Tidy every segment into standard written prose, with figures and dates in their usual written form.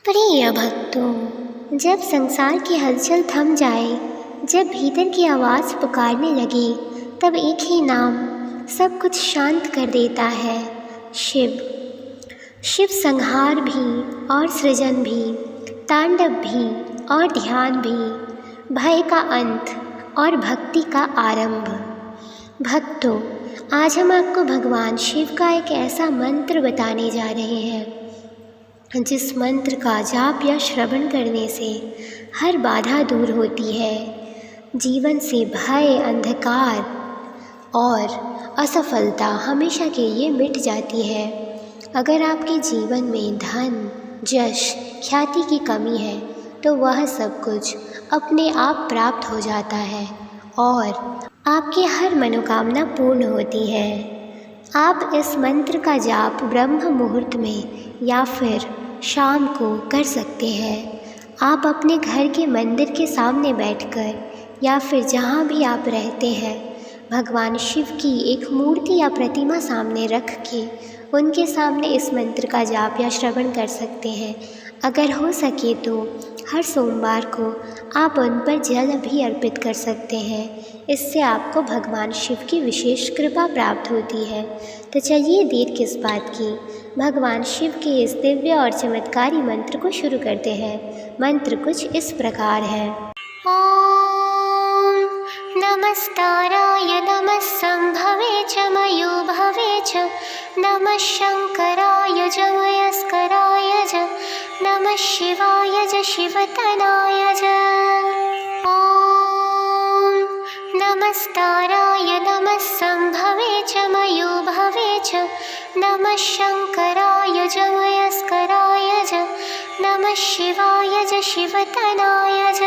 प्रिय भक्तों, जब संसार की हलचल थम जाए, जब भीतर की आवाज़ पुकारने लगे, तब एक ही नाम सब कुछ शांत कर देता है, शिव। शिव संहार भी और सृजन भी, तांडव भी और ध्यान भी, भय का अंत और भक्ति का आरंभ। भक्तों, आज हम आपको भगवान शिव का एक ऐसा मंत्र बताने जा रहे हैं जिस मंत्र का जाप या श्रवण करने से हर बाधा दूर होती है, जीवन से भय, अंधकार और असफलता हमेशा के लिए मिट जाती है। अगर आपके जीवन में धन, यश, ख्याति की कमी है तो वह सब कुछ अपने आप प्राप्त हो जाता है और आपकी हर मनोकामना पूर्ण होती है। आप इस मंत्र का जाप ब्रह्म मुहूर्त में या फिर शाम को कर सकते हैं। आप अपने घर के मंदिर के सामने बैठकर या फिर जहाँ भी आप रहते हैं, भगवान शिव की एक मूर्ति या प्रतिमा सामने रख के उनके सामने इस मंत्र का जाप या श्रवण कर सकते हैं। अगर हो सके तो हर सोमवार को आप उन पर जल भी अर्पित कर सकते हैं। इससे आपको भगवान शिव की विशेष कृपा प्राप्त होती है। तो चलिए देर किस बात की, भगवान शिव के इस दिव्य और चमत्कारी मंत्र को शुरू करते हैं। मंत्र कुछ इस प्रकार है। ओम नमस्ताराय नमः संभवे च मयो भवे च, नमः शंकराय च मयस्कराय च, नमः शिवाय च शिवतनाय च। ओम नमस्ताराय नमः संभवे च मयो भवे च, नमः शंकराय च मयस्कराय च, नमः शिवाय च शिवतनाय च।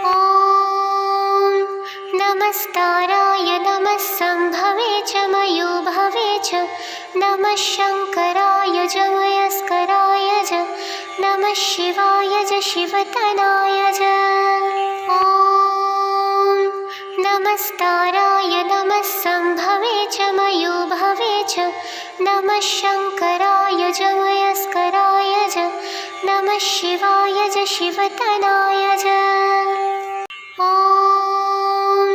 ओम नमस्ताराय नमः संभवे च मयो भवे च, नमः शंकराय च मयस्कराय च, नमः शिवाय च शिवतनाय च। ओम नमस्ताराय नमः संभवे च मयो भवे च, नमः शंकराय च मयस्कराय च, नमः शिवाय च शिवतनाय च। ओम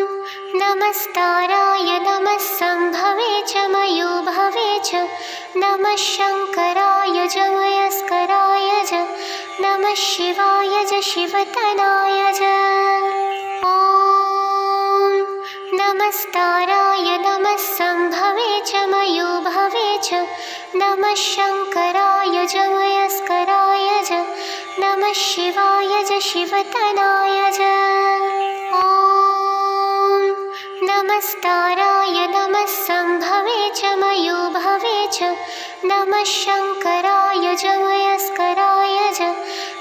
नमस्ताराय नमः संभवे च मयो भवे च, नमः शंकराय च मयस्कराय च, नमः शिवाय च शिवतनाय च। ओम नमस्ताराय नमः संभवे च मयो भवे च, नमः शंकराय च मयस्कराय च, नमः शिवाय च शिवतनाय च। ओम नमस्ताराय नमः संभवे च मयो भवे च, नमः शंकराय च मयस्कराय च,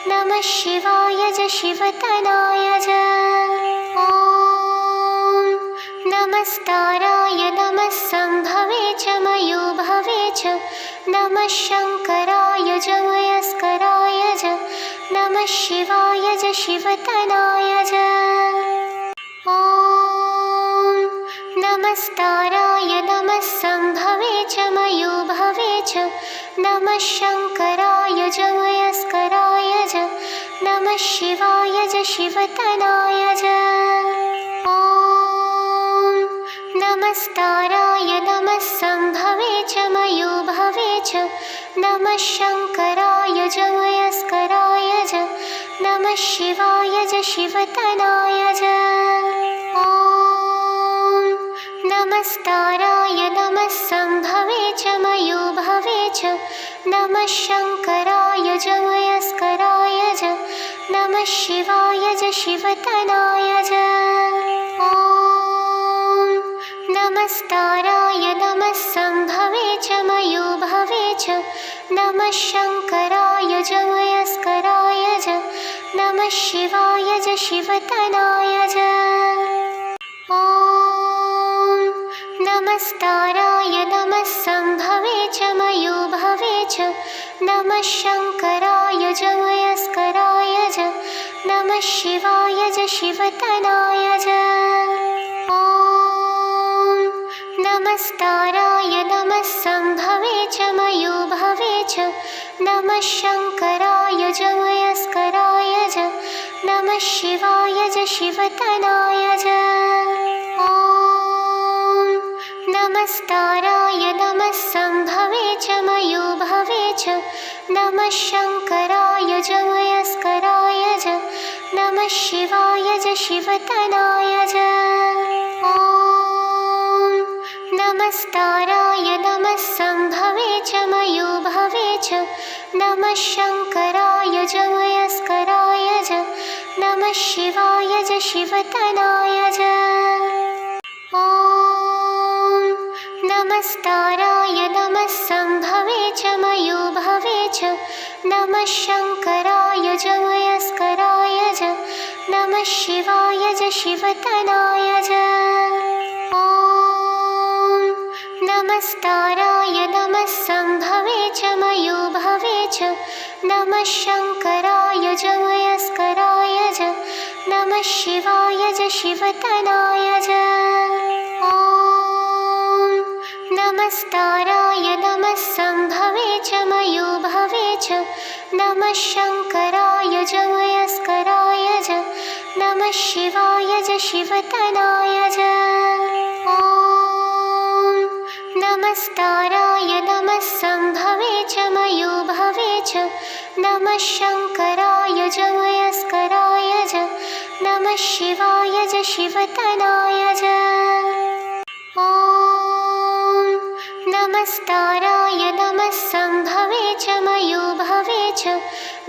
नमः शिवाय च शिवतनाय च। ओम नमस्ताराय नमः संभवे च मयो भवे च, नमः शंकराय च मयस्कराय च, नमः शिवाय च शिवतनाय च। ओम नमस्ताराय नमः संभवे च मयो भवे च, नमः शंकराय च मयस्कराय च, नमः शिवाय च शिवतनाय च। ओम नमस्ताराय नमः संभवे च मयो भवे च, नमः शंकराय च मयस्कराय च, नमः शिवाय च शिवतनाय च। ओम नमस्ताराय नमः संभवे च मयो भवे च, नमः शंकराय च मयस्कराय च, नमः शिवाय च शिवतनाय च। ओम नमस्ताराय नमः संभवे च मयो भवे च, नमः शंकराय च मयस्कराय च, नमः शिवाय च शिवतनाय च। ओम नमस्ताराय नमः संभवे च मयो भवे च, नमः शंकराय च मयस्कराय च, नमः शिवाय च शिवतनाय च। ओम नमस्ताराय नमः संभवे च मयो भवे च, नमः शंकराय जमयस्कराय च नमः शिवाय च शिवतनाय च ॐ नमस्ताराय नमः संभवे च मयोभवे च नमः शङ्कराय जमयस्कराय च नमः शिवाय च शिवतनाय च ॐ नमस्ताराय नमः संभवे च मयोभवे च नमः शङ्कराय जमयस्कराय च नमः शिवाय च शिवतनाय च ॐ नमस्ताराय नमः संभवे च मयोभवे च नमः शङ्कराय जमयस्कराय च नमः शिवाय च शिवतनाय च ॐ नमस्ताराय नमः संभवे च मयोभवे च नमः शङ्कराय जमयस्कराय च नमः शिवाय च शिवतनाय च ॐ नमस्ताराय नमः संभवे च मयोभवे च नमः शङ्कराय जमयस्कराय च नमः शिवाय च शिवतनाय च ॐ नमस्ताराय नमः संभवे च मयोभवे च नमः शङ्कराय जमयस्कराय च नमः शिवाय च शिवतनाय च ॐ नमस्ताराय नमः संभवे च मयोभवे च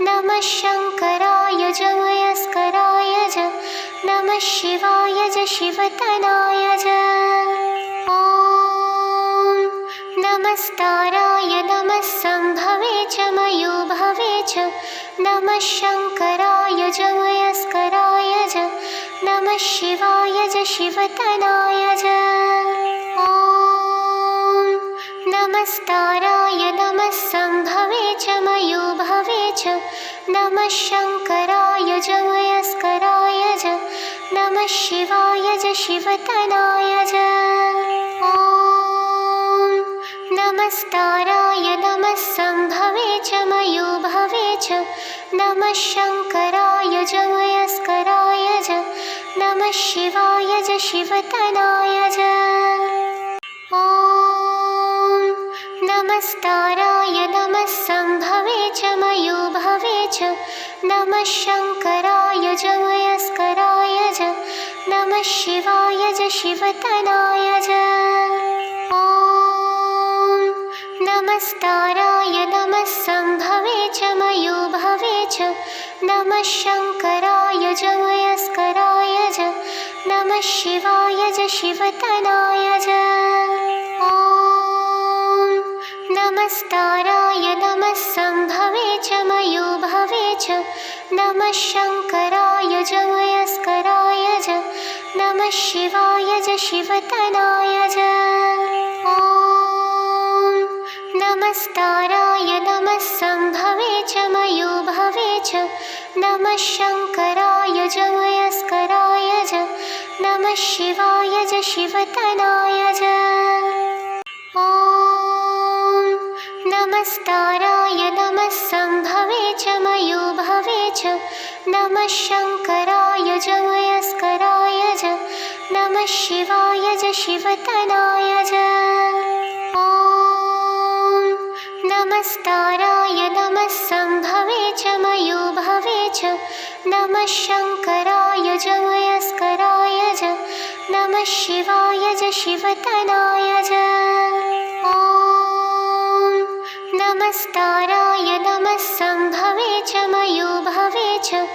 नमः शङ्कराय जमयस्कराय च नमः शिवाय च शिवतनाय च ॐ नमस्ताराय नमः संभवे च मयोभवे च नमः शङ्कराय जमयस्कराय च नमः शिवाय च शिवतनाय च ॐ नमस्ताराय नमः संभवे च मयोभवे च नमः शङ्कराय जमयस्कराय च नमः शिवाय च शिवतनाय च ॐ नमस्ताराय नमः संभवे च मयोभवे च नमः शङ्कराय जमयस्कराय च नमः शिवाय च शिवतनाय च ॐ नमस्ताराय नमः संभवे च मयोभवे च नमः शङ्कराय जमयस्कराय च नमः शिवाय च शिवतनाय च ॐ नमस्ताराय नमः संभवे च मयोभवे च नमः शङ्कराय जमयस्कराय च नमः शिवाय च शिवतनाय च ॐ नमस्ताराय नमः संभवे च मयोभवे च नमः शङ्कराय जमयस्कराय च नमः शिवाय च शिवतनाय च ॐ नमस्ताराय नमः संभवे च मयोभवे च नमः शङ्कराय जमयस्कराय च नमः शिवाय च शिवतनाय च ॐ नमस्ताराय नमः संभवे च मयोभवे च नमः शङ्कराय जमयस्कराय च नमः शिवाय च शिवतनाय च ॐ नमस्ताराय नमः संभवे च मयोभवे च नमः शङ्कराय जमयस्कराय च नमः शिवाय च शिवतनाय च ॐ नमस्ताराय नमः संभवे च मयोभवे च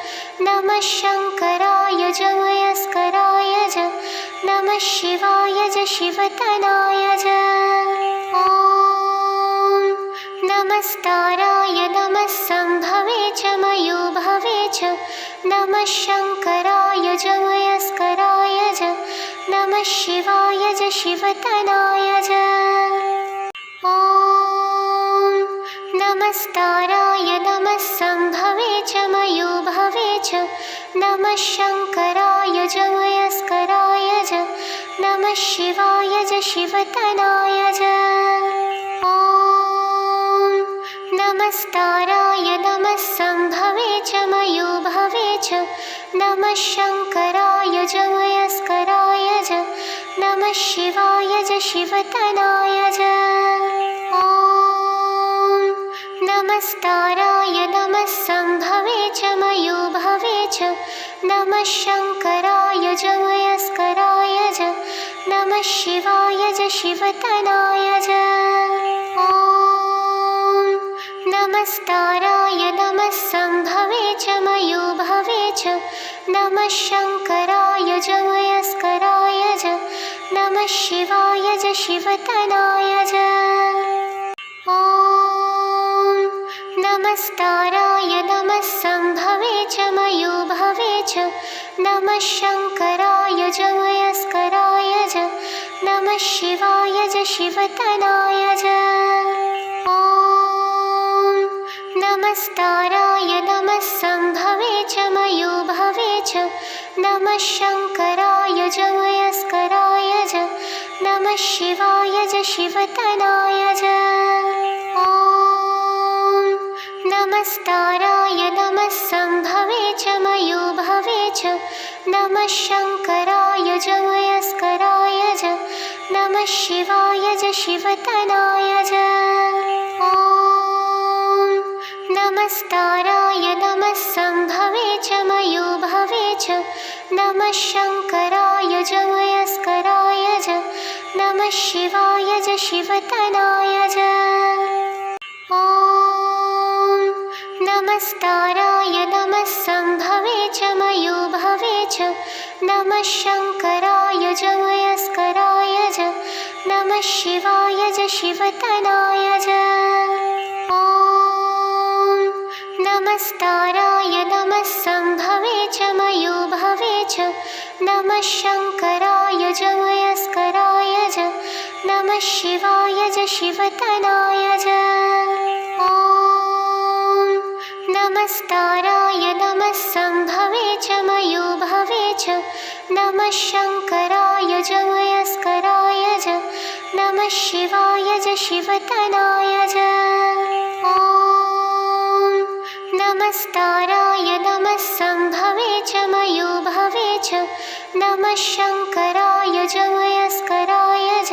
नमः शङ्कराय जमयस्कराय च नमः शिवाय च शिवतनाय च ॐ नमस्ताराय नमः संभवे च मयोभवे च नमः शङ्कराय जमयस्कराय च नमः शिवाय च शिवतनाय च ॐ नमस्ताराय नमः संभवे च मयोभवे च नमः शङ्कराय जमयस्कराय च नमः शिवाय च शिवतनाय च ॐ नमस्ताराय नमः संभवे नमः शङ्कराय च वयस्कराय च नमः शिवाय च शिवतनाय च ॐ नमस्ताराय नमः सम्भवे च मयोभवे च नमः शङ्कराय च वयस्कराय च नमः शिवाय च शिवतनाय च ॐ नमस्ताराय नमः सम्भवे च मयोभवे च नमः शङ्कराय च वयस्कराय च नमः शिवाय च शिवतनाय च ॐ नमस्ताराय नमः सम्भवे च मयोभवे च नमः शङ्कराय च वयस्कराय च नमः शिवाय च शिवतनाय च ॐ नमस्ताराय नमः सम्भवे च मयोभवे च नमः शङ्कराय च वयस्कराय च नमः शिवाय च शिवतनाय च ॐ नमस्ताराय नमः सम्भवे च मयोभवे च नमः शङ्कराय च वयस्कराय च नमः शिवाय च शिवतनाय च ॐ नमस्ताराय नमः सम्भवे च मयोभवे च नमः शङ्कराय च वयस्कराय च नमः शिवाय च शिवतनाय च ॐ नमस्ताराय नमः सम्भवे च मयोभवे च नमः शङ्कराय च वयस्कराय च नमः शिवाय च शिवतनाय च ॐ नमस्ताराय नमः सम्भवे च मयोभवे च नमः शङ्कराय च वयस्कराय च नमः शिवाय च शिवतनाय च ॐ नमस्ताराय नमः सम्भवे च मयोभवे च नमः शङ्कराय च वयस्कराय च नमः शिवाय च शिवतनाय च ॐ नमस्ताराय नमः सम्भवे च मयोभवे च नमः शङ्कराय च वयस्कराय च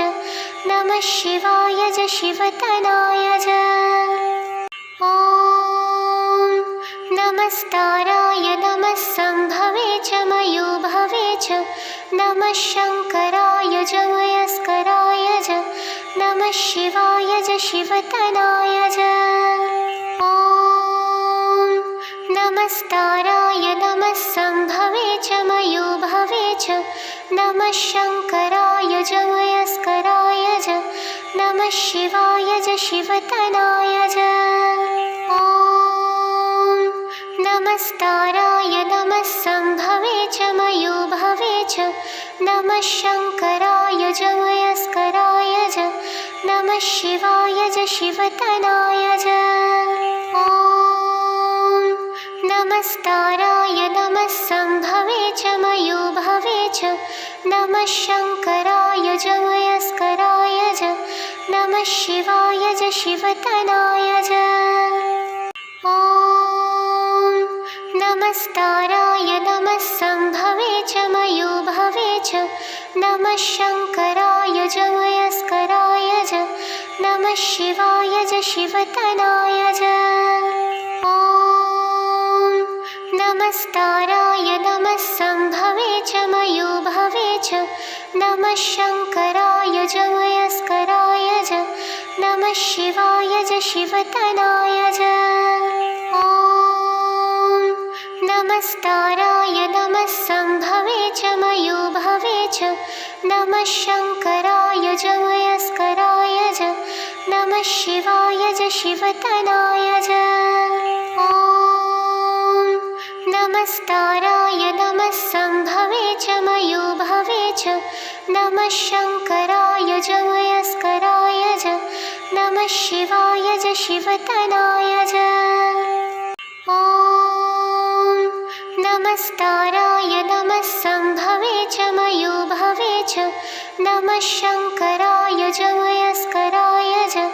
नमः शिवाय च शिवतनाय च ॐ नमस्ताराय नमः सम्भवे च मयोभवे च नमः शङ्कराय च वयस्कराय च नमः शिवाय च शिवतनाय च ॐ नमस्ताराय नमः सम्भवे च मयोभवे च नमः शङ्कराय च वयस्कराय च नमः शिवाय च शिवतनाय च ॐ नमस्ताराय नमः सम्भवे च मयोभवे च नमः शङ्कराय च वयस्कराय च नमः शिवाय च शिवतनाय च ॐ नमस्ताराय नमः सम्भवे च मयोभवे च नमः शङ्कराय च वयस्कराय च नमः शिवाय च शिवतनाय च ॐ नमस्ताराय नमः सम्भवे च मयोभवे च नमः शङ्कराय च वयस्कराय च नमः शिवाय च शिवतनाय च ॐ नमस्ताराय नमः सम्भवे च मयोभवे च नमः शङ्कराय च वयस्कराय च नमः शिवाय च शिवतनाय च ॐ नमस्ताराय नमः सम्भवे च मयोभवे च नमः शङ्कराय च वयस्कराय च नमः शिवाय च शिवतनाय च ॐ नमस्ताराय नमः सम्भवे च मयोभवे च नमः शङ्कराय च वयस्कराय च नमः शिवाय च शिवतनाय च ॐ नमस्ताराय नमः सम्भवे च मयोभवे च नमः शङ्कराय च वयस्कराय च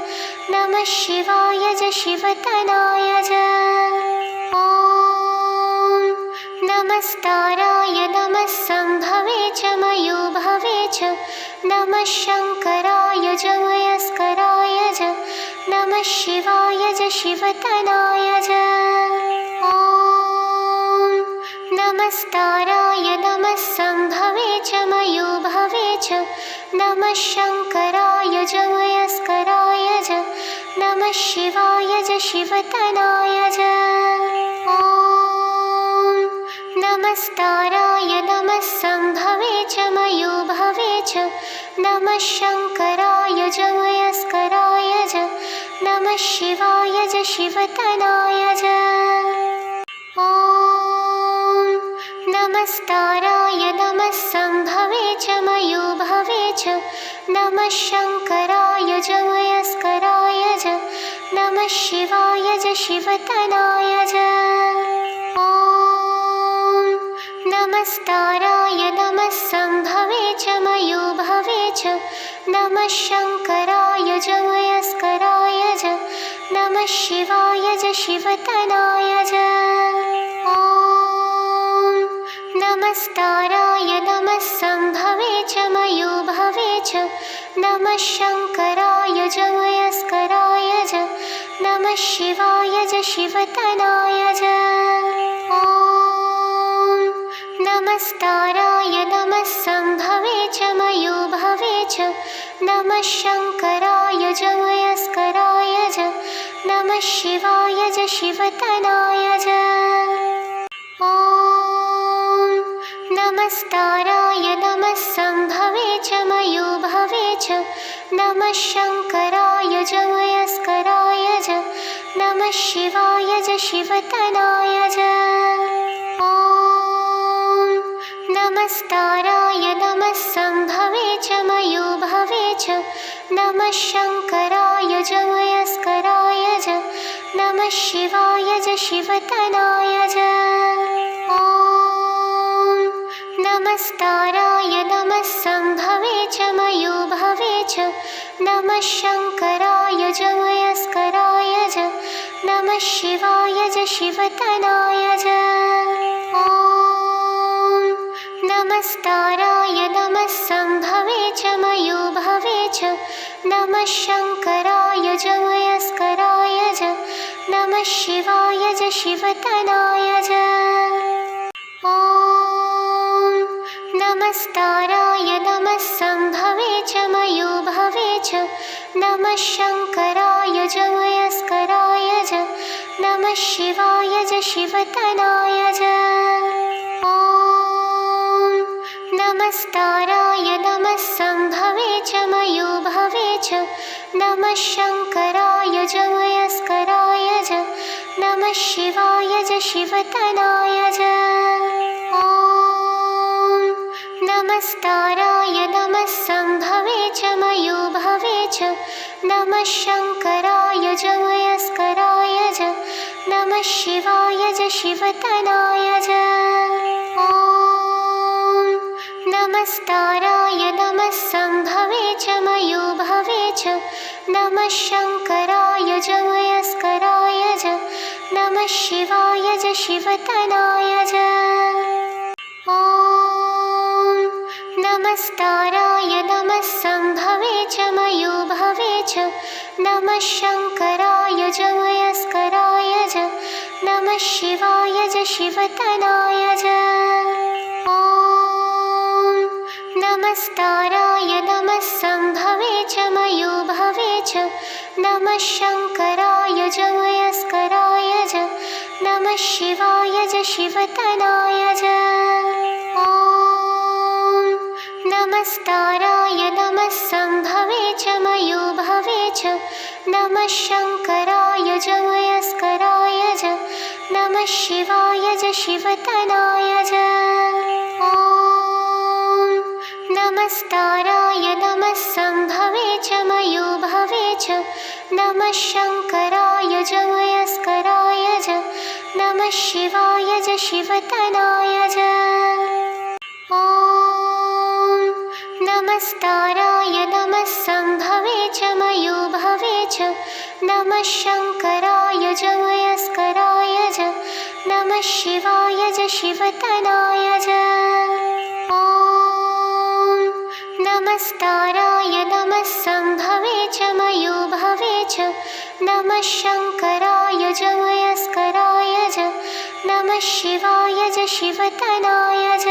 नमः शिवाय च शिवतनाय च ॐ नमस्ताराय नमः संभवे च मयोभवे च नमः शङ्कराय जमयस्कराय च नमः शिवाय च शिवतनाय च ॐ नमस्ताराय नमः संभवे च मयोभवे च नमः शङ्कराय जमयस्कराय च नमः शिवाय च शिवतनाय च ॐ नमस्ताराय नमः संभवे च मयोभवे च नमः शङ्कराय जमयस्कराय च नमः शिवाय च शिवतनाय च ॐ नमस्ताराय नमः संभवे च मयोभवे च नमः शङ्कराय जमयस्कराय च नमः शिवाय च शिवतनाय च ॐ नमस्ताराय नमः संभवे च मयोभवे च नमः शङ्कराय जमयस्कराय च नमः शिवाय च शिवतनाय च ॐ नमस्ताराय नमः संभवे च मयोभवे च नमः शङ्कराय जमयस्कराय च नमः शिवाय च शिवतनाय च ॐ नमस्ताराय नमः संभवे च मयोभवे च नमः शङ्कराय जमयस्कराय च नमः शिवाय च शिवतनाय च ॐ नमस्ताराय नमः संभवे च मयोभवे च नमः शङ्कराय जमयस्कराय च नमः शिवाय च शिवतनाय च ॐ नमस्ताराय नमः संभवे च मयोभवे च नमः शङ्कराय जमयस्कराय च नमः शिवाय च शिवतनाय च ॐ नमस्ताराय नमः संभवे च मयोभवे च नमः शङ्कराय जमयस्कराय च नमः शिवाय च शिवतनाय च ॐ नमस्ताराय नमः संभवे च मयोभवे च नमः शङ्कराय जमयस्कराय च नमः शिवाय च शिवतनाय च ॐ नमस्ताराय नमः संभवे च मयोभवे च नमः शङ्कराय जमयस्कराय च नमः शिवाय च शिवतनाय च ॐ नमस्ताराय नमः संभवे च मयोभवे च नमः शङ्कराय जमयस्कराय च नमः शिवाय च शिवतनाय च ॐ नमस्ताराय नमः संभवे च मयोभवे च नमः शङ्कराय जमयस्कराय च नमः शिवाय च शिवतनाय च ॐ नमस्ताराय नमः संभवे च मयोभवे च नमः शङ्कराय जमयस्कराय च नमः शिवाय च शिवतनाय च ॐ नमस्ताराय नमः संभवे च मयोभवे च नमः शङ्कराय जमयस्कराय च नमः शिवाय च शिवतनाय च ॐ नमस्ताराय नमः संभवे च मयोभवे च नमः शङ्कराय जमयस्कराय च नमः शिवाय च शिवतनाय च ॐ नमस्ताराय नमः संभवे च मयोभवे च नमः शङ्कराय जमयस्कराय च नमः शिवाय च शिवतनाय च ॐ नमस्ताराय नमः संभवे च मयोभवे च नमः शङ्कराय जमयस्कराय च नमः शिवाय च शिवतनाय च ॐ नमस्ताराय नमः संभवे च मयोभवे च नमः शङ्कराय जमयस्कराय च नमः शिवाय च शिवतनाय च। ॐ नमस्ताराय नमः संभवे च मयो भवे च। नमः शंकराय च मयस्कराय च। नमः शिवाय च शिवतनाय च।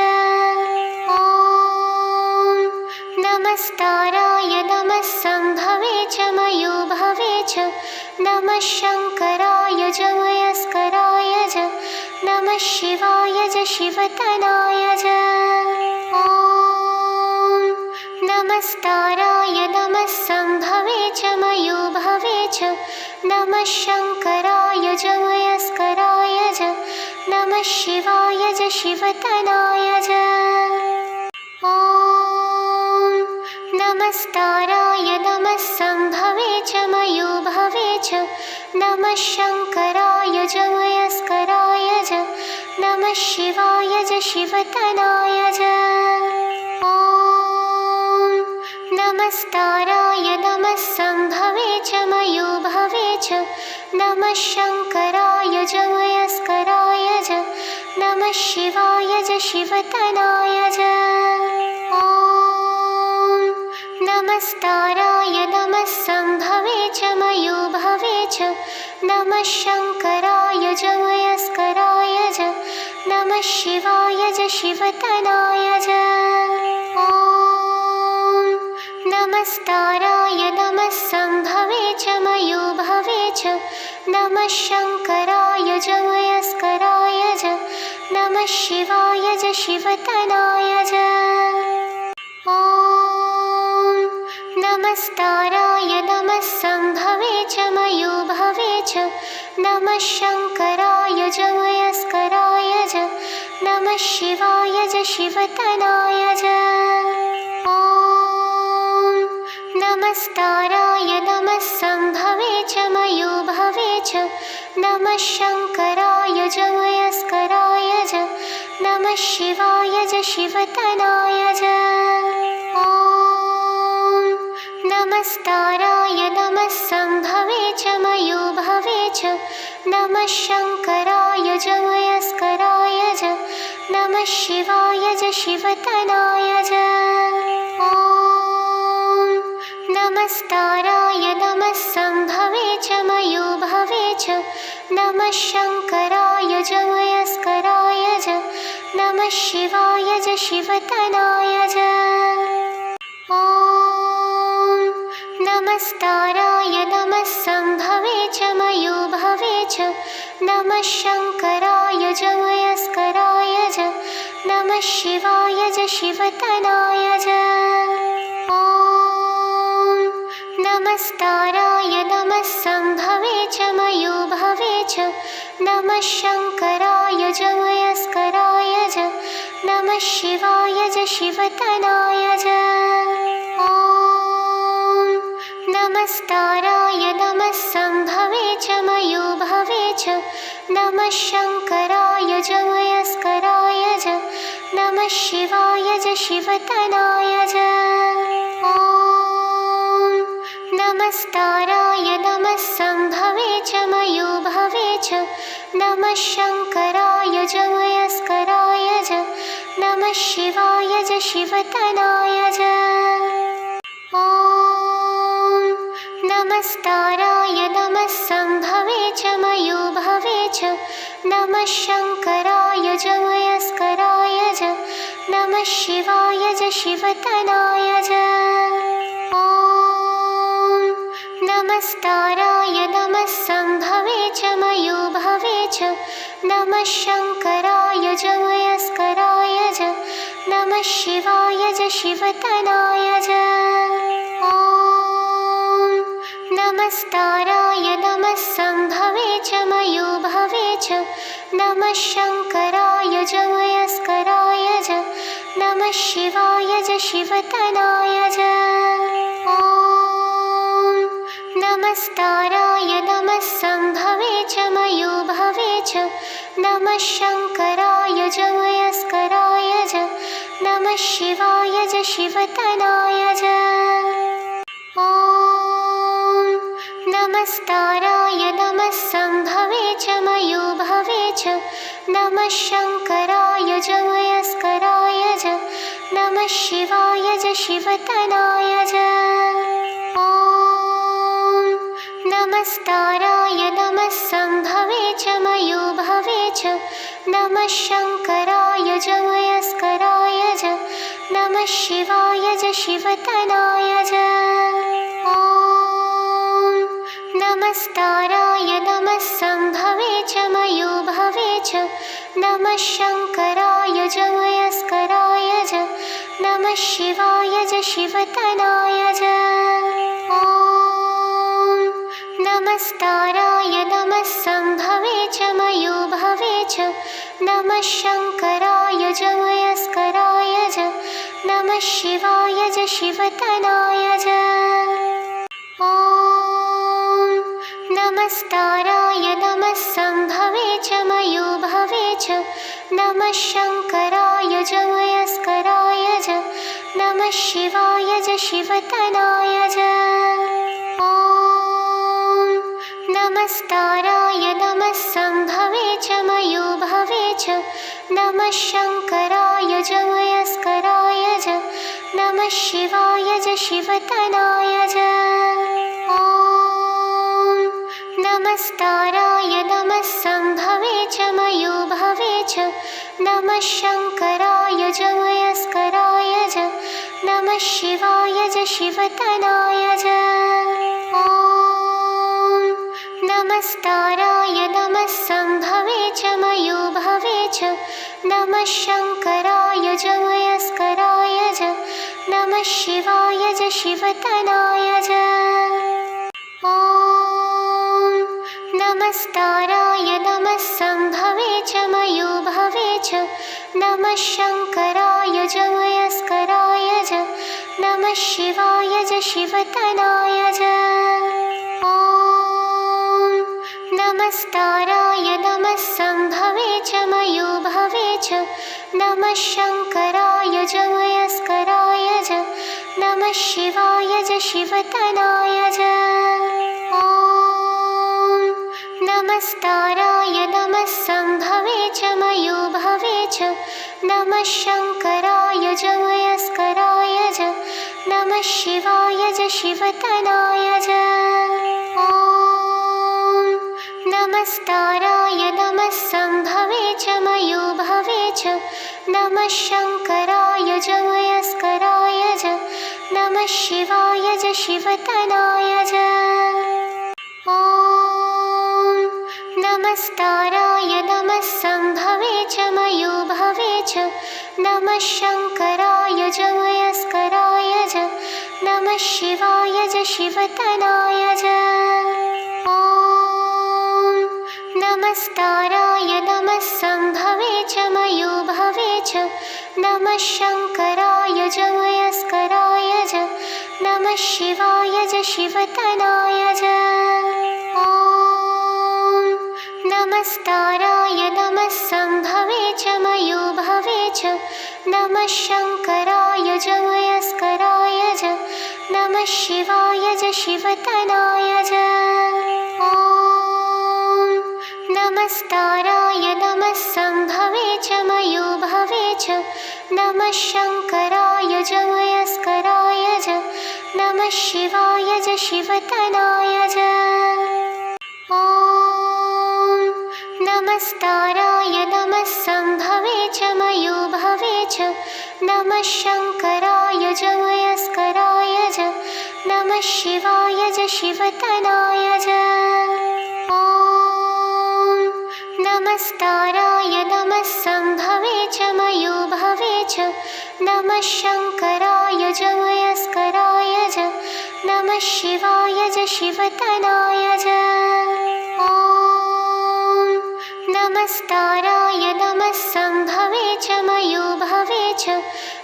ॐ नमस्ताराय नमः संभवे च मयो भवे च। नमः शंकराय च मयस्कराय च। नमः शिवाय च शिवतनाय च। ॐ नमस्ताराय नमः संभवे च मयो भवे च। नमः शंकराय च मयस्कराय च। नमः शिवाय च शिवतनाय च। ॐ नमस्ताराय नमः संभवे च मयो भवे च। नमः शंकराय च मयस्कराय च। नमः शिवाय च शिवतनाय च। ॐ नमस्ताराय नमः संभवे च मयो भवे च। नमः शंकराय च मयस्कराय च। नमः शिवाय च शिवतनाय च। ॐ नमस्ताराय नमः संभवे च मयो भवे च। नमः शंकराय च मयस्कराय च। नमः शिवाय च शिवतनाय च। ॐ नमस्ताराय नमः संभवे च मयो भवे च। नमः शंकराय च मयस्कराय च। नमः शिवाय च शिवतनाय च। ॐ नमस्ताराय नमः संभवे च मयो भवे च। नमः शंकराय च मयस्कराय च। नमः शिवाय च शिवतनाय च। ॐ नमस्ताराय नमः संभवे च मयो भवे च। नमः शंकराय च मयस्कराय च। नमः शिवाय च शिवतनाय च। ॐ नमस्ताराय नमः संभवे च मयो भवे च। नमः शंकराय च मयस्कराय च। नमः शिवाय च शिवतनाय च। ॐ नमस्ताराय नमः संभवे च मयो भवे च। नमः शंकराय च मयस्कराय च। नमः शिवाय च शिवतनाय च। ॐ नमस्ताराय नमः संभवे च मयो भवे च। नमः शंकराय च मयस्कराय च। नमः शिवाय च शिवतनाय च। ॐ नमस्ताराय नमः संभवे च मयो भवे च। नमः शंकराय च मयस्कराय च। नमः शिवाय च शिवतनाय च। ॐ नमस्ताराय नमः संभवे च मयो भवे च। नमः शंकराय च मयस्कराय च। नमः शिवाय च शिवतनाय च। ॐ नमस्ताराय नमः संभवे च मयो भवे च। नमः शंकराय च मयस्कराय च। नमः शिवाय च शिवतनाय च। ॐ नमस्ताराय नमः संभवे च मयो भवे च। नमः शंकराय च मयस्कराय च। नमः शिवाय च शिवतनाय च। ॐ नमस्ताराय नमः संभवे च मयो भवे च। नमः शंकराय च मयस्कराय च। नमः शिवाय च शिवतनाय च। ॐ नमस्ताराय नमः संभवे च मयो भवे च। नमः शंकराय च मयस्कराय च। नमः शिवाय च शिवतनाय च। ॐ नमस्ताराय नमः संभवे च मयो भवे च। नमः शंकराय च मयस्कराय च। नमः शिवाय च शिवतनाय च। ॐ नमस्ताराय नमः संभवे च मयो भवे च। नमः शङ्कराय च वयस्कराय च नमः शिवाय च शिवतनाय च। ॐ नमस्ताराय नमः सम्भवे च मयोभवे च नमः शङ्कराय च वयस्कराय च नमः शिवाय च शिवतनाय च। ॐ नमस्ताराय नमः सम्भवे च मयोभवे च नमः शङ्कराय च वयस्कराय च नमः शिवाय च शिवतनाय च। ॐ नमस्ताराय नमः सम्भवे च मयोभवे च नमः शङ्कराय च वयस्कराय च नमः शिवाय च शिवतनाय च। ॐ नमस्ताराय नमः सम्भवे च मयोभवे च नमः शङ्कराय च वयस्कराय च नमः शिवाय च शिवतनाय च। ॐ नमस्ताराय नमः सम्भवे च मयोभवे च नमः शङ्कराय च वयस्कराय च नमः शिवाय च शिवतनाय च। ॐ नमस्ताराय नमः सम्भवे च मयोभवे च नमः शङ्कराय च वयस्कराय च नमः शिवाय च शिवतनाय च। ॐ नमस्ताराय नमः सम्भवे च मयोभवे च नमः शङ्कराय च वयस्कराय च नमः शिवाय च शिवतनाय च। ॐ नमस्ताराय नमः सम्भवे च मयोभवे च नमः शङ्कराय च वयस्कराय च नमः शिवाय च शिवतनाय च। ॐ नमस्ताराय नमः सम्भवे च मयोभवे च नमः शङ्कराय च वयस्कराय च नमः शिवाय च शिवतनाय च। ॐ नमस्ताराय नमः सम्भवे च मयोभवे च नमः शङ्कराय च वयस्कराय च नमः शिवाय च शिवतनाय च। ॐ नमस्ताराय नमः सम्भवे च मयोभवे च नमः शङ्कराय च वयस्कराय च नमः शिवाय च शिवतनाय च। ॐ नमस्ताराय नमः सम्भवे च मयोभवे च नमः शङ्कराय च वयस्कराय च नमः शिवाय च शिवतनाय च। ॐ नमस्ताराय नमः सम्भवे च मयोभवे च नमः शङ्कराय च वयस्कराय च नमः शिवाय च शिवतनाय च। ॐ नमस्ताराय नमः सम्भवे च मयोभवे च नमः शङ्कराय च वयस्कराय च नमः शिवाय च शिवतनाय च। ॐ नमस्ताराय नमः सम्भवे च मयोभवे च नमः शङ्कराय च वयस्कराय च नमः शिवाय च शिवतनाय च। ॐ नमस्ताराय नमः सम्भवे च मयोभवे च नमः शङ्कराय च वयस्कराय च नमः शिवाय च शिवतनाय च। ॐ नमस्ताराय नमः सम्भवे च मयोभवे च नमः शङ्कराय च वयस्कराय च नमः शिवाय च शिवतनाय च। ॐ नमस्ताराय नमः सम्भवे च मयोभवे च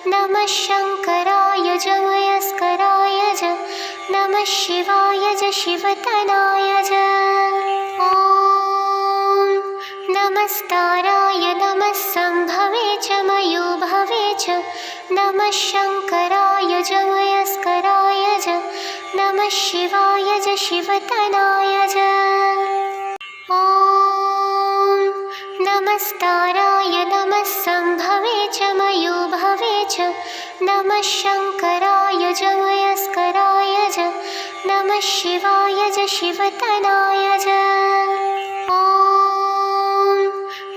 नमः शङ्कराय च वयस्कराय च नमः शिवाय च शिवतनाय च। ॐ नमस्ताराय नमः सम्भवे च मयोभवे च नमः शङ्कराय च वयस्कराय च नमः शिवाय च शिवतनाय च। ॐ नमस्ताराय नमः संभवे च मयोभवे च नमः शङ्कराय च मयस्कराय च नमः शिवाय च शिवतनाय च। ॐ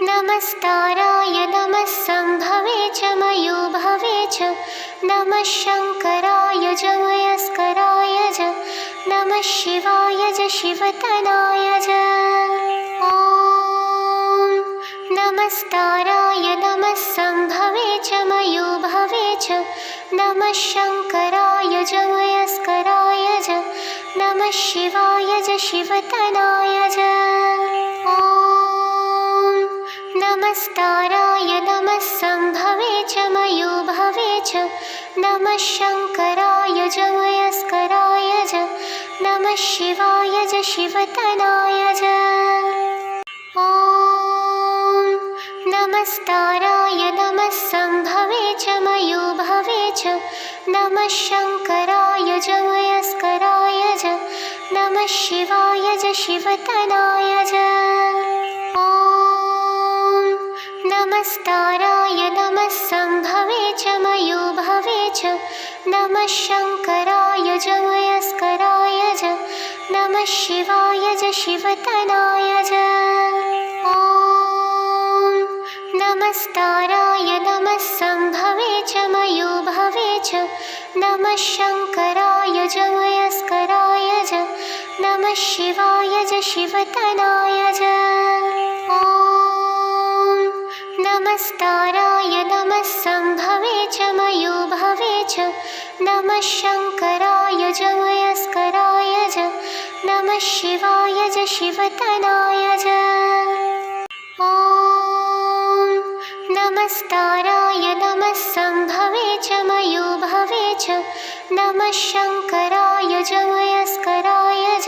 नमस्ताराय नमः संभवे च मयोभवे च नमः शङ्कराय च मयस्कराय च नमः शिवाय च शिवतनाय च। ॐ नमस्ताराय नमः संभवे च मयोभवे च नमः शङ्कराय च मयस्कराय च नमः शिवाय च शिवतनाय च। ॐ नमस्ताराय नमः संभवे च मयोभवे च नमः शङ्कराय च मयस्कराय च नमः शिवाय च शिवतनाय च। ॐ नमस्ताराय नमः संभवे च मयोभवे च नमः शङ्कराय च मयस्कराय च नमः शिवाय च शिवतनाय च। ॐ नमस्ताराय नमः संभवे च मयोभवे च नमः शङ्कराय च मयस्कराय च नमः शिवाय च शिवतनाय च। ॐ नमस्ताराय नमः संभवे च मयोभवे च नमः शङ्कराय च मयस्कराय च नमः शिवाय च शिवतनाय च। ॐ नमस्ताराय नमः संभवे च मयोभवे च नमः शङ्कराय च मयस्कराय च नमः शिवाय च शिवतनाय च। ॐ नमस्ताराय नमः संभवे च मयोभवे च नमः शङ्कराय च मयस्कराय च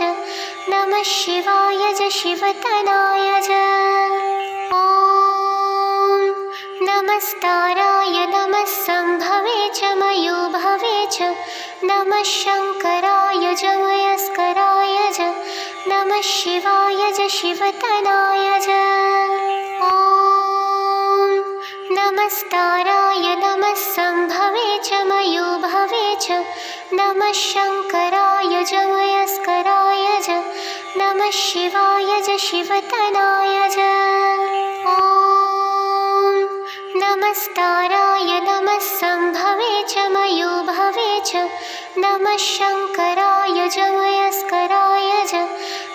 नमः शिवाय च शिवतनाय च। ॐ नमस्ताराय नमः संभवे च मयोभवे च नमः शङ्कराय च मयस्कराय च नमः शिवाय च शिवतनाय च। ॐ नमस्ताराय नमः संभवे च मयोभवे च नमः शङ्कराय च मयस्कराय च नमः शिवाय च शिवतनाय च। ॐ नमस्ताराय नमः संभवे च मयोभवे च नमः शङ्कराय च मयस्कराय च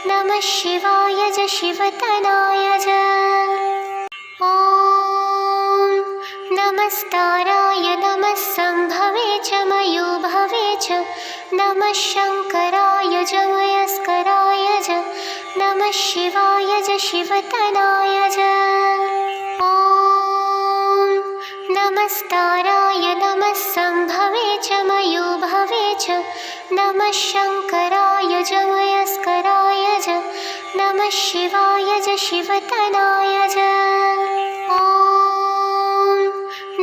नमः शिवाय च शिवतनाय च। ॐ नमस्ताराय नमः संभवे च मयोभवे च नमः शङ्कराय च मयस्कराय च नमः शिवाय च शिवतनाय च। ॐ नमस्ताराय नमः संभवे च मयोभवे च नमः शङ्कराय च मयस्कराय च नमः शिवाय च शिवतनाय च। ॐ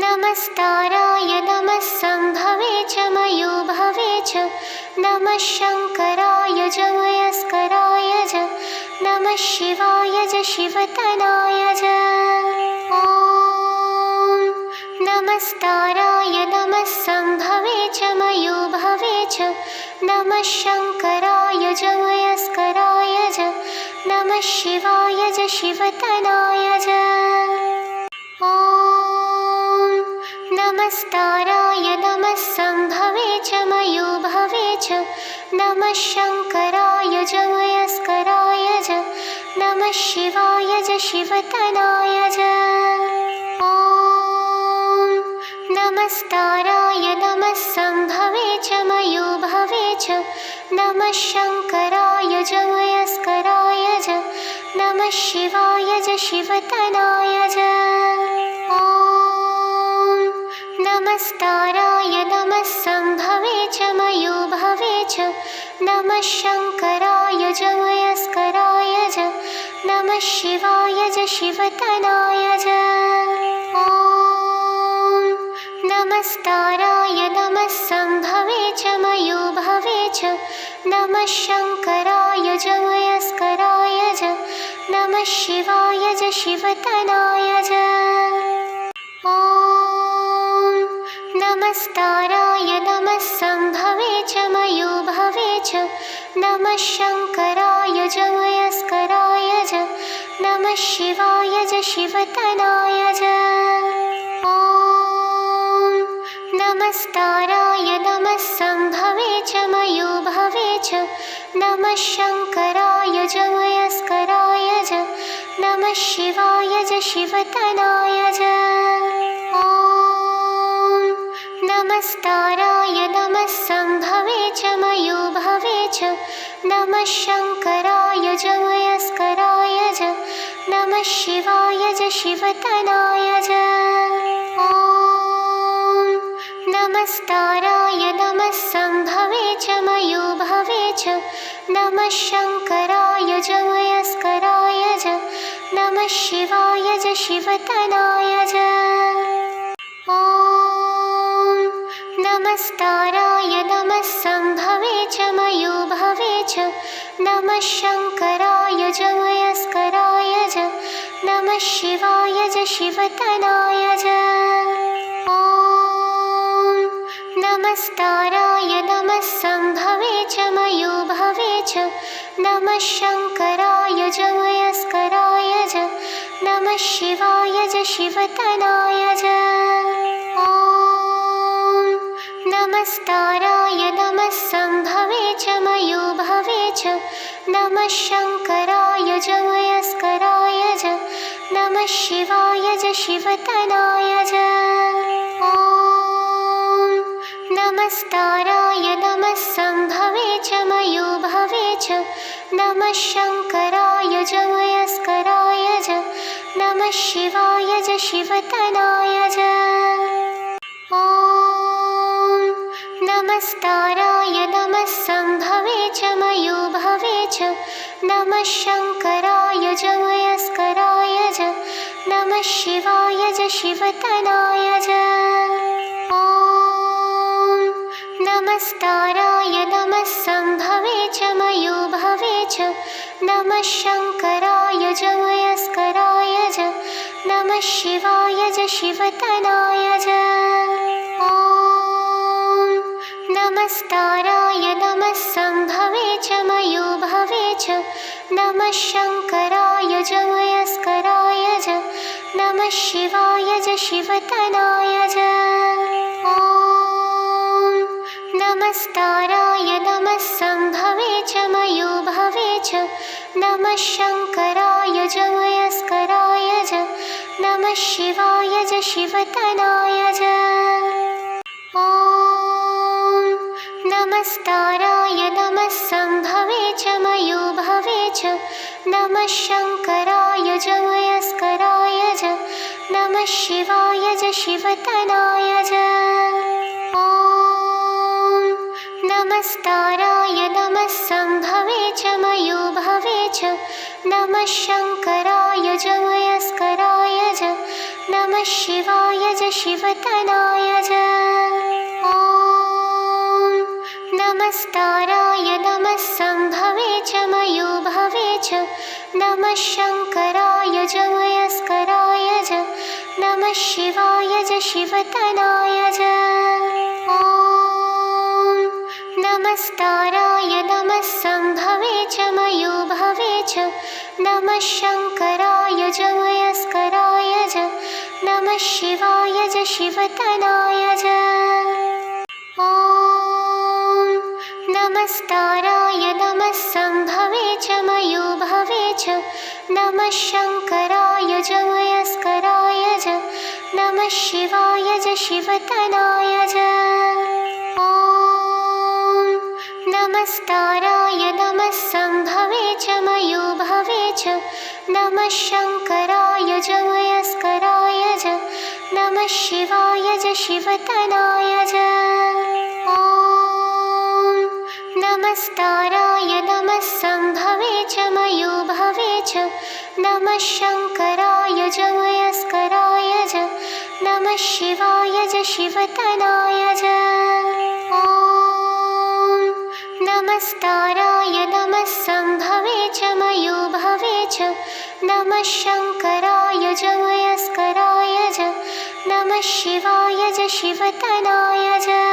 नमस्ताराय नमः संभवे च मयोभवे च नमः शङ्कराय च मयस्कराय च नमः शिवाय च शिवतनाय च। ॐ नमस्ताराय नमः संभवे च मयोभवे च नमः शङ्कराय च मयस्कराय च नमः शिवाय च शिवतनाय च। ॐ नमस्ताराय नमः संभवे च मयोभवे च नमः शङ्कराय च मयस्कराय च नमः शिवाय च शिवतनाय च। ॐ नमस्ताराय नमः संभवे च मयोभवे च नमः शङ्कराय च मयस्कराय च नमः शिवाय च शिवतनाय च। ॐ नमस्ताराय नमः संभवे च मयोभवे च नमः शङ्कराय च मयस्कराय च नमः शिवाय च शिवतनाय च। ॐ नमस्ताराय नमः संभवे च मयोभवे च नमः शङ्कराय च मयस्कराय च नमः शिवाय च शिवतनाय च। ॐ नमस्काराय नमः संभवे च मयोभवे च। नमः शंकराय च मयस्कराय च। नमः शिवाय च शिवतनाय च। ॐ नमस्काराय नमः संभवे च मयोभवे च। नमः शंकराय च मयस्कराय च। नमः शिवाय च शिवतनाय च। ॐ नमस्काराय नमः संभवे च मयोभवे च। नमः शंकराय च मयस्कराय च। नमः शिवाय च शिवतनाय च। ॐ नमस्काराय नमः संभवे च मयोभवे च। नमः शंकराय च मयस्कराय च। नमः शिवाय च शिवतनाय च। ॐ नमस्काराय नमः संभवे च मयोभवे च। नमः शंकराय च मयस्कराय च। नमः शिवाय च शिवतनाय च। ॐ नमस्काराय नमः संभवे च मयोभवे च। नमः शंकराय च मयस्कराय च। नमः शिवाय च शिवतनाय च। ॐ नमस्काराय नमः संभवे च मयोभवे च। नमः शंकराय च मयस्कराय च। नमः शिवाय च शिवतनाय च। ॐ नमस्काराय नमः संभवे च मयोभवे च। नमः शंकराय च मयस्कराय च। नमः शिवाय च शिवतनाय च। ॐ नमस्काराय नमः संभवे च मयोभवे च। नमः शंकराय च मयस्कराय च। नमः शिवाय च शिवतनाय च। ॐ नमस्काराय नमः संभवे च मयोभवे च। नमः शंकराय च मयस्कराय च। नमः शिवाय च शिवतनाय च। ॐ नमस्काराय नमः संभवे च मयोभवे च। नमः शंकराय च मयस्कराय च। नमः शिवाय च शिवतनाय च। ॐ नमस्काराय नमः संभवे च मयोभवे च। नमः शंकराय च मयस्कराय च। नमः शिवाय च शिवतनाय च। ॐ नमस्काराय नमः संभवे च मयोभवे च। नमः शंकराय च मयस्कराय च। नमः शिवाय च शिवतनाय च। ॐ नमस्काराय नमः संभवे च मयोभवे च। नमः शंकराय च मयस्कराय च। नमः शिवाय च शिवतनाय च। ॐ नमस्काराय नमः संभवे च मयोभवे च। नमः शंकराय च मयस्कराय च। नमः शिवाय च शिवतनाय च। ॐ नमस्काराय नमः संभवे च मयोभवे च। नमः शंकराय च मयस्कराय च। नमः शिवाय च शिवतनाय च। ॐ नमस्काराय नमः संभवे च मयोभवे च। नमः शंकराय च मयस्कराय च। नमः शिवाय च शिवतनाय च। ॐ नमस्काराय नमः संभवे च मयोभवे च। नमः शंकराय च मयस्कराय च। नमः शिवाय च शिवतनाय च। ॐ नमस्काराय नमः संभवे च मयोभवे च। नमः शंकराय च मयस्कराय च। नमः शिवाय च शिवतनाय च। ॐ नमस्काराय नमः संभवे च मयोभवे च। नमः शङ्कराय च मयस्कराय च नमः शिवाय च शिवतनाय च